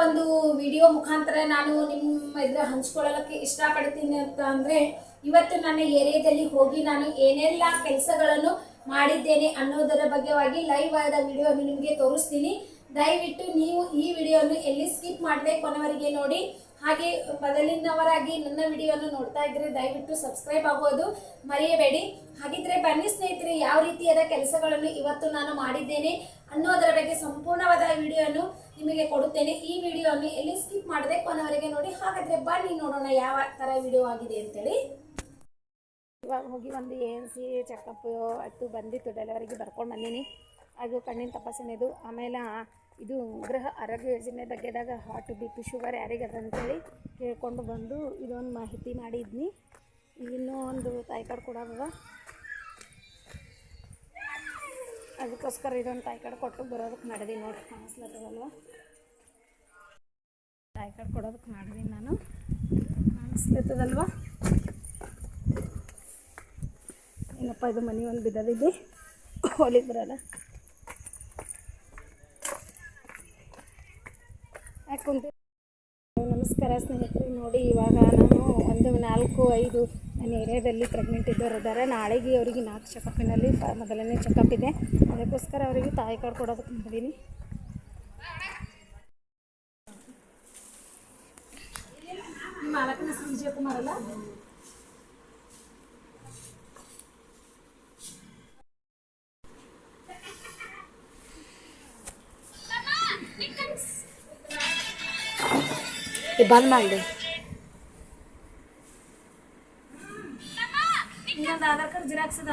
ಒಂದು ವಿಡಿಯೋ ಮುಖಾಂತರ ನಾನು ನಿಮ್ಮ ಎದುರು ಹಂಚ್ಕೊಳ್ಳೋಕ್ಕೆ ಇಷ್ಟಪಡ್ತೀನಿ ಅಂತ ಅಂದರೆ, ಇವತ್ತು ನನ್ನ ಏರಿಯಾದಲ್ಲಿ ಹೋಗಿ ನಾನು ಏನೆಲ್ಲ ಕೆಲಸಗಳನ್ನು ಮಾಡಿದ್ದೇನೆ ಅನ್ನೋದರ ಬಗ್ಗೆವಾಗಿ ಲೈವ್ ಆದ ವಿಡಿಯೋವನ್ನು ನಿಮಗೆ ತೋರಿಸ್ತೀನಿ. ದಯವಿಟ್ಟು ನೀವು ಈ ವಿಡಿಯೋವನ್ನು ಎಲ್ಲಿ ಸ್ಕಿಪ್ ಮಾಡದೆ ಕೊನೆವರೆಗೆ ನೋಡಿ. ಹಾಗೆ ಮೊದಲಿನವರಾಗಿ ನನ್ನ ವಿಡಿಯೋವನ್ನು ನೋಡ್ತಾ ಇದ್ರೆ ದಯವಿಟ್ಟು ಸಬ್ಸ್ಕ್ರೈಬ್ ಆಗೋದು ಮರೆಯಬೇಡಿ. ಹಾಗಿದ್ರೆ ಬನ್ನಿ ಸ್ನೇಹಿತರೆ, ಯಾವ ರೀತಿಯಾದ ಕೆಲಸಗಳನ್ನು ಇವತ್ತು ನಾನು ಮಾಡಿದ್ದೇನೆ ಅನ್ನೋದರ ಬಗ್ಗೆ ಸಂಪೂರ್ಣವಾದ ವಿಡಿಯೋವನ್ನು ನಿಮಗೆ ಕೊಡುತ್ತೇನೆ. ಈ ವಿಡಿಯೋವನ್ನು ಎಲ್ಲಿ ಸ್ಕಿಪ್ ಮಾಡದೆ ಕೊನೆವರೆಗೆ ನೋಡಿ. ಹಾಗಾದ್ರೆ ಬನ್ನಿ ನೋಡೋಣ ಯಾವ ಥರ ವಿಡಿಯೋ ಆಗಿದೆ ಅಂತೇಳಿ. ಇವಾಗ ಹೋಗಿ ಒಂದು ANC ಚೆಕಪ್ ಅಟ್ಟು ಬಂದಿತ್ತು, ಡೆಲಿವರಿಗೆ ಬರ್ಕೊಂಡು ಬಂದೀನಿ. ಅದು ಕಣ್ಣಿನ ತಪಾಸಣೆದು. ಆಮೇಲೆ ಇದು ಗೃಹ ಆರೋಗ್ಯ ಯೋಜನೆ ಬಗ್ಗೆದಾಗ ಹಾರ್ಟ್ BP ಶುಗರ್ ಯಾರಿಗದ ಅಂತೇಳಿ ಕೇಳ್ಕೊಂಡು ಬಂದು ಇದೊಂದು ಮಾಹಿತಿ ಮಾಡಿದ್ನಿ. ಇನ್ನೂ ಒಂದು ತಾಯಿ ಕಾರ್ಡ್ ಕೊಡೋದದ, ಅದಕ್ಕೋಸ್ಕರ ಇದೊಂದು ತಾಯಿ ಕಾರ್ಡ್ ಕೊಟ್ಟು ಬರೋದಕ್ಕೆ ಮಾಡಿದೀನಿ. ನೋಡಿ ಕಾಣಿಸ್ಲತ್ತದಲ್ವ, ತಾಯಿ ಕಾರ್ಡ್ ಕೊಡೋದಕ್ಕೆ ಮಾಡಿದೀನಿ ನಾನು. ಕಾಣಿಸ್ಲತ್ತದಲ್ವ, ಏನಪ್ಪ ಇದು ಮನೆ ಒಂದು ಬಿದ್ದದಿದೆ, ಹೋಲಿಗೆ ಬರೋಲ್ಲ. ಯಾಕಂತ ನಮಸ್ಕಾರ ಸ್ನೇಹಿತರೆ. ನೋಡಿ ಇವಾಗ ನಾನು ಒಂದು 4-5 ನನ್ನ ಏರಿಯಾದಲ್ಲಿ ಪ್ರೆಗ್ನೆಂಟ್ ಇದ್ದವರು ಇದ್ದಾರೆ. ನಾಳೆಗೆ ಅವರಿಗೆ 4 ಚೆಕಪ್ಪಿನಲ್ಲಿ ಮೊದಲನೇ ಚೆಕಪ್ ಇದೆ. ಅದಕ್ಕೋಸ್ಕರ ಅವರಿಗೆ ತಾಯಿ ಕಾರ್ಡ್ ಕೊಡೋದಕ್ಕೆ ಮಾಡಿದ್ದೀನಿ. ನಿಮ್ಮ ಮಾಲಕನ ಹೆಸರು ವಿಜಯಕುಮಾರ್ ಅಲ್ಲ? ಬಂದ್ ಮಾಡಿ ಇನ್ನೊಂದು ಆಧಾರ್ ಕಾರ್ಡ್ ಜಿರಾಕ್ಸ್ ಅದ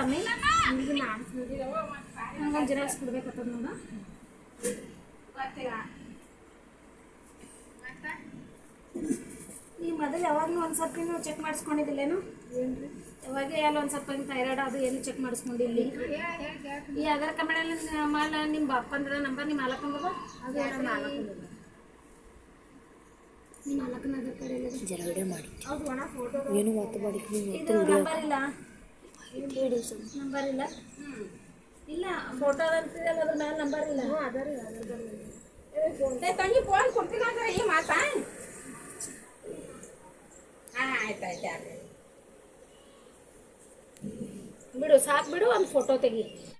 ನಂಗೊಂದು ಜಿರಾಕ್ಸ್ ಕೊಡ್ಬೇಕತ್ತದ ನೋಡ. ಈ ಮೊದಲು ಯಾವಾಗಲೂ ಒಂದು ಸ್ವಲ್ಪ ನೀವು ಚೆಕ್ ಮಾಡಿಸ್ಕೊಂಡಿದ್ದಿಲ್ಲೇನು? ಯಾವಾಗ ಎಲ್ಲ ಒಂದು ಸ್ವಲ್ಪ ಥೈರಾಯ್ಡ್ ಅದು ಏನು ಚೆಕ್ ಮಾಡಿಸ್ಕೊಂಡಿಲ್ಲ? ಈ ಆಧಾರ್ ಕಾರ್ಡ್ ಮೇಲೆ ನಿಮ್ಮ ಅಪ್ಪಂದ್ರ ನಂಬರ್, ನಿಮ್ಮ ಮಾಲಕಂಬದ ಅದು ನಿಮ್ಮ ಮಾಲಕನ ಆಧಾರ್ ಕಾರ್ಡ್ ಎಲ್ಲ ಜರಗಡೆ ಮಾಡಿ ಹೌದು ಒಣ ಫೋಟೋ ಏನು ಮಾತು ಮಾಡಿ ಇದು ನಂಬರ್ ಇಲ್ಲ, ನಂಬರ್ ಇಲ್ಲ, ಇಲ್ಲ ಫೋಟೋ ಅಂತಿದೆಯಲ್ಲ ಅದ್ರ ಮೇಲೆ ನಂಬರ್ ಇಲ್ಲ. ತಂಗಿ ಫೋನ್ ಕೊಡ್ತೀನಿ ಅಂದ್ರೆ ಈ ಮಾತಾ. ಆಯ್ತಾಯ್ತು ಬಿಡು, ಸಾಕು ಬಿಡು, ಒಂದು ಫೋಟೋ ತೆಗಿ.